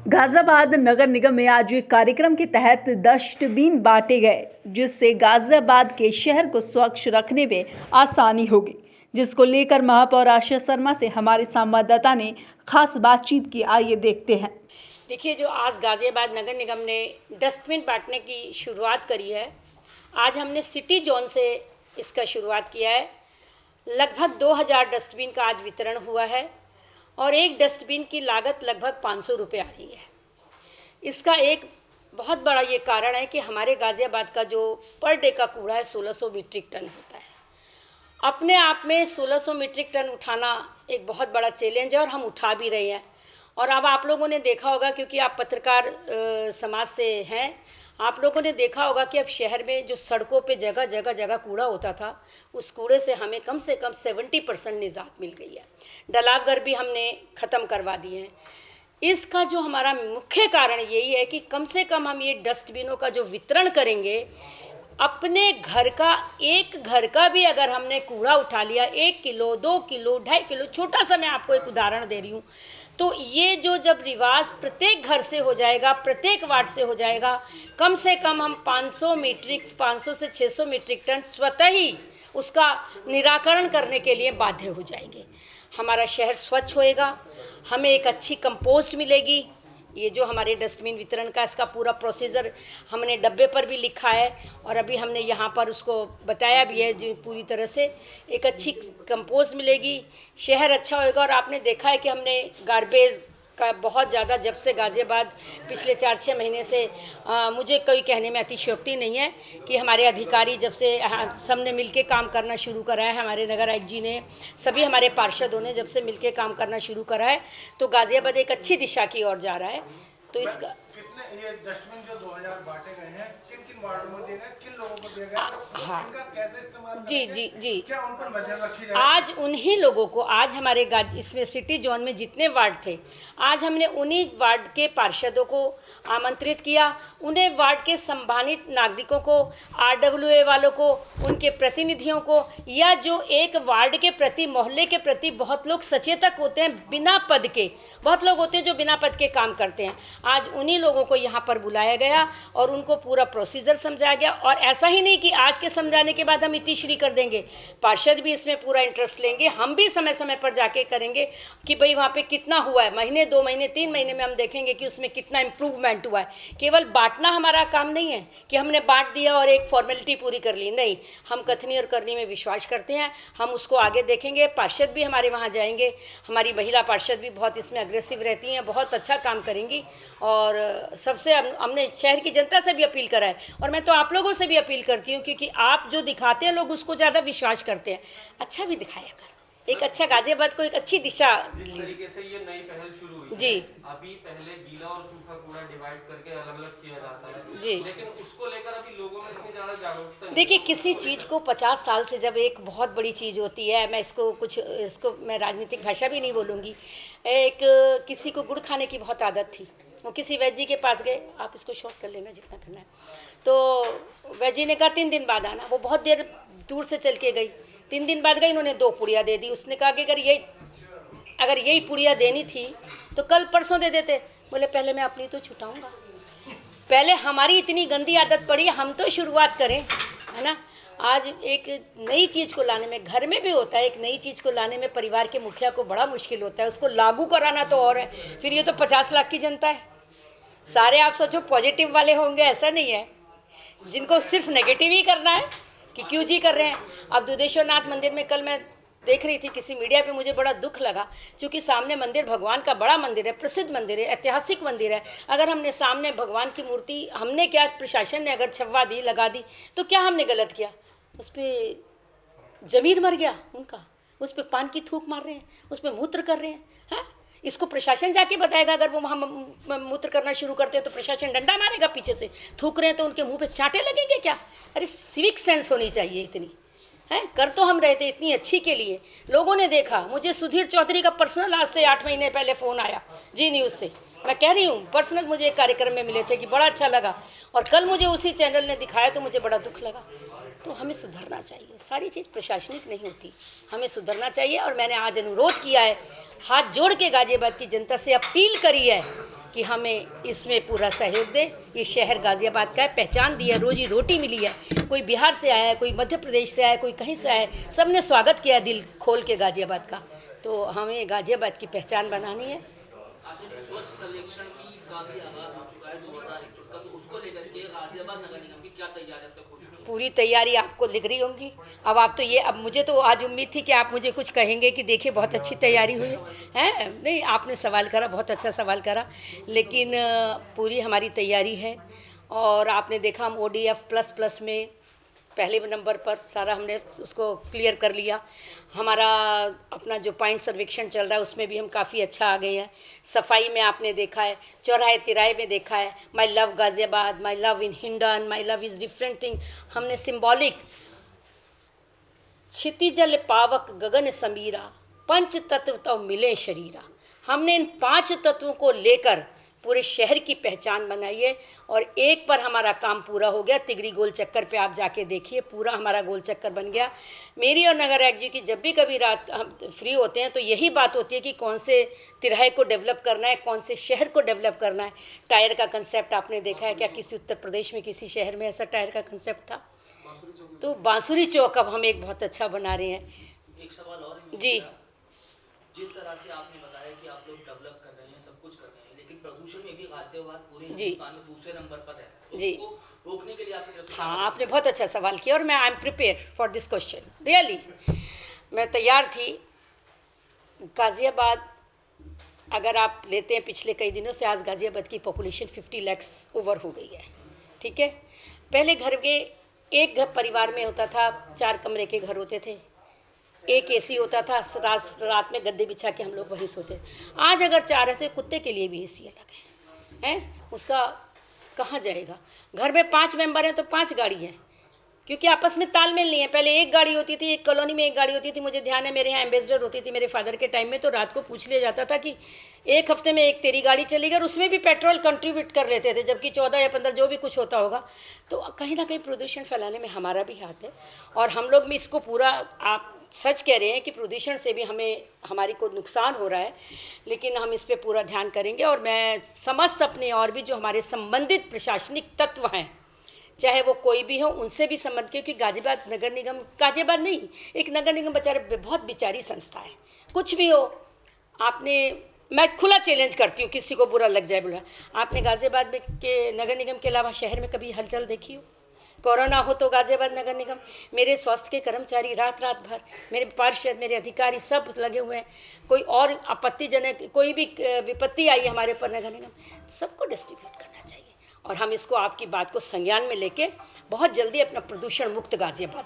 गाजियाबाद नगर निगम में आज एक कार्यक्रम के तहत डस्टबिन बांटे गए, जिससे गाजियाबाद के शहर को स्वच्छ रखने में आसानी होगी, जिसको लेकर महापौर आशा शर्मा से हमारे संवाददाता ने खास बातचीत की। आइए देखते हैं। देखिए, जो आज गाजियाबाद नगर निगम ने डस्टबिन बांटने की शुरुआत करी है, आज हमने सिटी जोन से इसका शुरुआत किया है। लगभग 2000 डस्टबिन का आज वितरण हुआ है और एक डस्टबिन की लागत लगभग 500 रुपये आ रही है। इसका एक बहुत बड़ा ये कारण है कि हमारे गाजियाबाद का जो पर डे का कूड़ा है 1600 मीट्रिक टन होता है। अपने आप में 1600 मीट्रिक टन उठाना एक बहुत बड़ा चैलेंज है और हम उठा भी रहे हैं। और अब आप लोगों ने देखा होगा, क्योंकि आप पत्रकार समाज से हैं, आप लोगों ने देखा होगा कि अब शहर में जो सड़कों पे जगह जगह कूड़ा होता था, उस कूड़े से हमें कम से कम 70% निजात मिल गई है। डलावघर भी हमने ख़त्म करवा दिए हैं। इसका जो हमारा मुख्य कारण यही है कि कम से कम हम ये डस्टबिनों का जो वितरण करेंगे, अपने घर का भी अगर हमने कूड़ा उठा लिया, 1 किलो 2 किलो 2.5 किलो, छोटा सा मैं आपको एक उदाहरण दे रही हूँ, तो ये जो जब रिवाज प्रत्येक घर से हो जाएगा, प्रत्येक वार्ड से हो जाएगा, कम से कम हम 500 से 600 मीट्रिक टन स्वतः ही उसका निराकरण करने के लिए बाध्य हो जाएंगे। हमारा शहर स्वच्छ होएगा, हमें एक अच्छी कंपोस्ट मिलेगी। ये जो हमारे डस्टबिन वितरण का इसका पूरा प्रोसीजर हमने डब्बे पर भी लिखा है और अभी हमने यहाँ पर उसको बताया भी है। जो पूरी तरह से एक अच्छी कंपोस्ट मिलेगी, शहर अच्छा होएगा। और आपने देखा है कि हमने गार्बेज का बहुत ज़्यादा, जब से गाजियाबाद पिछले 4-6 महीने से मुझे कोई कहने में अतिशयोक्ति नहीं है कि हमारे अधिकारी जब से सबने मिलके काम करना शुरू करा है, हमारे नगर आयुक्त जी ने, सभी हमारे पार्षदों ने जब से मिलके काम करना शुरू करा है, तो गाजियाबाद एक अच्छी दिशा की ओर जा रहा है। तो इसका कितने ये डस्टबिन जो 2000 बांटे गए हैं, किन किन वार्डों में दिए गए, किन लोगों को दिए गए, हाँ, इनका कैसे इस्तेमाल जी, क्या उन पर नजर रखी जाए? आज उन्हीं लोगों को, आज हमारे इसमें सिटी जोन में जितने वार्ड थे, आज हमने उन्हीं वार्ड के पार्षदों को आमंत्रित किया, उन्हें वार्ड के संबंधित नागरिकों को, RWA वालों को, उनके प्रतिनिधियों को, या जो एक वार्ड के प्रति, मोहल्ले के प्रति बहुत लोग सचेतक होते हैं बिना पद के, बहुत लोग होते हैं जो बिना पद के काम करते हैं, आज उन्हीं लोगों को यहाँ पर बुलाया गया और उनको पूरा प्रोसीजर समझाया गया। और ऐसा ही नहीं कि आज के समझाने के बाद हम इतिश्री कर देंगे, पार्षद भी इसमें पूरा इंटरेस्ट लेंगे, हम भी समय समय पर जाके करेंगे कि भाई वहाँ पे कितना हुआ है, महीने 2 महीने 3 महीने में हम देखेंगे कि उसमें कितना इम्प्रूवमेंट हुआ है। केवल बांटना हमारा काम नहीं है कि हमने बांट दिया और एक फॉर्मेलिटी पूरी कर ली, नहीं, हम कथनी और करनी में विश्वास करते हैं, हम उसको आगे देखेंगे। पार्षद भी हमारे वहाँ जाएंगे, हमारी महिला पार्षद भी बहुत इसमें अग्रेसिव रहती हैं, बहुत अच्छा काम करेंगी। और सबसे हमने शहर की जनता से भी अपील करा है, और मैं तो आप लोगों से भी अपील करती हूँ, क्योंकि आप जो दिखाते हैं लोग उसको ज़्यादा विश्वास करते हैं। अच्छा भी दिखाया कर, एक अच्छा गाजियाबाद को एक अच्छी दिशा। जिस तरीके से ये नई पहल शुरू हुई जी, अभी पहले गीला और सूखा कूड़ा डिवाइड करके अलग अलग किया जाता है जी, लेकिन उसको लेकर अभी लोगों में इतनी ज्यादा जागरूकता नहीं। देखिए, किसी चीज़ को 50 साल से जब एक बहुत बड़ी चीज़ होती है, मैं इसको मैं राजनीतिक भाषा भी नहीं बोलूँगी, एक किसी को गुड़ खाने की बहुत आदत थी, वो किसी वैद जी के पास गए, आप इसको शॉर्ट कर लेना जितना करना है, तो वैद जी ने कहा 3 दिन बाद आना। वो बहुत देर दूर से चल के गई, 3 दिन बाद गई, इन्होंने 2 पुड़िया दे दी। उसने कहा कि अगर यही पुड़िया देनी थी तो कल परसों दे देते। बोले पहले मैं अपनी तो छुटाऊंगा, पहले हमारी इतनी गंदी आदत पड़ी, हम तो शुरुआत करें, है ना। आज एक नई चीज़ को लाने में, घर में भी होता है, एक नई चीज़ को लाने में परिवार के मुखिया को बड़ा मुश्किल होता है, उसको लागू कराना तो और है। फिर ये तो 50 लाख की जनता है, सारे आप सोचो पॉजिटिव वाले होंगे, ऐसा नहीं है, जिनको सिर्फ नेगेटिव ही करना है कि क्यों जी कर रहे हैं। अब दुधेश्वर नाथ मंदिर में कल मैं देख रही थी किसी मीडिया पे, मुझे बड़ा दुख लगा, क्योंकि सामने मंदिर भगवान का बड़ा मंदिर है, प्रसिद्ध मंदिर है, ऐतिहासिक मंदिर है। अगर हमने सामने भगवान की मूर्ति, हमने क्या, प्रशासन ने अगर छपवा दी, लगा दी, तो क्या हमने गलत किया? उस पर ज़मीर मर गया उनका, उस पर पान की थूक मार रहे हैं, उस पर मूत्र कर रहे हैं। हाँ, इसको प्रशासन जाके बताएगा। अगर वो वहाँ मूत्र करना शुरू करते हैं तो प्रशासन डंडा मारेगा, पीछे से थूक रहे हैं तो उनके मुंह पे चांटे लगेंगे क्या? अरे सिविक सेंस होनी चाहिए इतनी, है। कर तो हम रहे थे इतनी अच्छी के लिए, लोगों ने देखा। मुझे सुधीर चौधरी का पर्सनल आज से 8 महीने पहले फ़ोन आया जी न्यूज़ से, मैं कह रही हूँ पर्सनल, मुझे एक कार्यक्रम में मिले थे कि बड़ा अच्छा लगा, और कल मुझे उसी चैनल ने दिखाया तो मुझे बड़ा दुख लगा। तो हमें सुधरना चाहिए, सारी चीज़ प्रशासनिक नहीं होती, हमें सुधरना चाहिए। और मैंने आज अनुरोध किया है, हाथ जोड़ के गाजियाबाद की जनता से अपील करी है कि हमें इसमें पूरा सहयोग दे। ये शहर गाज़ियाबाद का है, पहचान दी है, रोजी रोटी मिली है। कोई बिहार से आया है, कोई मध्य प्रदेश से आया है, कोई कहीं से आया है, सब ने स्वागत किया दिल खोल के गाज़ियाबाद का। तो हमें गाज़ियाबाद की पहचान बनानी है। स्वच्छ सर्वेक्षण का भी आगाज हो चुका है 2021 का, तो उसको लेकर के गाजियाबाद नगर निगम की क्या तैयारी अब तक हो चुकी है? पूरी तैयारी आपको दिख रही होंगी। अब आप तो ये, अब मुझे तो आज उम्मीद थी कि आप मुझे कुछ कहेंगे कि देखिए बहुत अच्छी तैयारी हुई है। नहीं, आपने सवाल करा, बहुत अच्छा सवाल करा, लेकिन पूरी हमारी तैयारी है। और आपने देखा हम ODF++ में पहले नंबर पर सारा हमने उसको क्लियर कर लिया। हमारा अपना जो पॉइंट सर्वेक्षण चल रहा है उसमें भी हम काफ़ी अच्छा आ गए हैं। सफाई में आपने देखा है, चौराहे तिराहे में देखा है, my love Ghaziabad, my love in Hindon, my love is different thing. हमने सिंबॉलिक क्षितिजल पावक गगन समीरा, पंच तत्व तो मिले शरीरा, हमने इन 5 तत्वों को लेकर पूरे शहर की पहचान बनाई है। और एक पर हमारा काम पूरा हो गया। तिगरी गोल चक्कर पे आप जाके देखिए, पूरा हमारा गोल चक्कर बन गया। मेरी और नगर आयुक्त जी की जब भी कभी रात हम फ्री होते हैं तो यही बात होती है कि कौन से तिराहे को डेवलप करना है, कौन से शहर को डेवलप करना है। टायर का कंसेप्ट आपने देखा है क्या? किसी उत्तर प्रदेश में किसी शहर में ऐसा टायर का कंसेप्ट था? तो बांसुरी चौक अब हम एक बहुत अच्छा बना रहे हैं। एक सवाल और है जी। जिस तरह से आपने बताया कि आप लोग डेवलप कर रहे हैं, सब कुछ कर रहे हैं, लेकिन प्रदूषण में भी गाजियाबाद पूरे जी। हिंदुस्तान में दूसरे नंबर पर है, तो जी। उसको रोकने के लिए आपकी तरफ से हाँ, आपने बहुत अच्छा सवाल किया और मैं I am prepare for this question. Really मैं तैयार थी। गाज़ियाबाद अगर आप लेते हैं पिछले कई दिनों से, आज गाज़ियाबाद की पॉपुलेशन 50 लाख ओवर हो गई है। ठीक है, पहले घर के एक घर परिवार में होता था, 4 कमरे के घर होते थे, एक AC होता था, रात में गद्दे बिछा के हम लोग वहीं सोते। आज अगर 4 है तो कुत्ते के लिए भी AC अलग है, उसका कहाँ जाएगा? घर में 5 मेंबर हैं तो 5 गाड़ी हैं, क्योंकि आपस में तालमेल नहीं है। पहले एक गाड़ी होती थी, एक कॉलोनी में एक गाड़ी होती थी। मुझे ध्यान है मेरे यहाँ एम्बेसडर होती थी मेरे फादर के टाइम में, तो रात को पूछ लिया जाता था कि एक हफ्ते में एक तेरी गाड़ी चलेगी, और उसमें भी पेट्रोल कंट्रीब्यूट कर लेते थे, जबकि 14 या 15 जो भी कुछ होता होगा। तो कहीं ना कहीं प्रदूषण फैलाने में हमारा भी हाथ है, और हम लोग भी इसको पूरा, आप सच कह रहे हैं कि प्रदूषण से भी हमारी को नुकसान हो रहा है, लेकिन हम इस पे पूरा ध्यान करेंगे। और मैं समस्त अपने और भी जो हमारे संबंधित प्रशासनिक तत्व हैं, चाहे वो कोई भी हो, उनसे भी संबंध, क्योंकि गाज़ियाबाद नगर निगम, गाज़ियाबाद नहीं, एक नगर निगम बेचारे बहुत बेचारी संस्था है। कुछ भी हो, मैं खुला चैलेंज करती हूँ, किसी को बुरा लग जाए बोला, आपने गाज़ियाबाद में के नगर निगम के अलावा शहर में कभी हलचल देखी हो? कोरोना हो तो गाज़ियाबाद नगर निगम, मेरे स्वास्थ्य के कर्मचारी रात भर, मेरे पार्षद, मेरे अधिकारी सब लगे हुए हैं। कोई और आपत्तिजनक कोई भी विपत्ति आई हमारे पर नगर निगम, सबको डिस्ट्रीब्यूट करना चाहिए। और हम इसको, आपकी बात को संज्ञान में लेके बहुत जल्दी अपना प्रदूषण मुक्त गाज़ियाबाद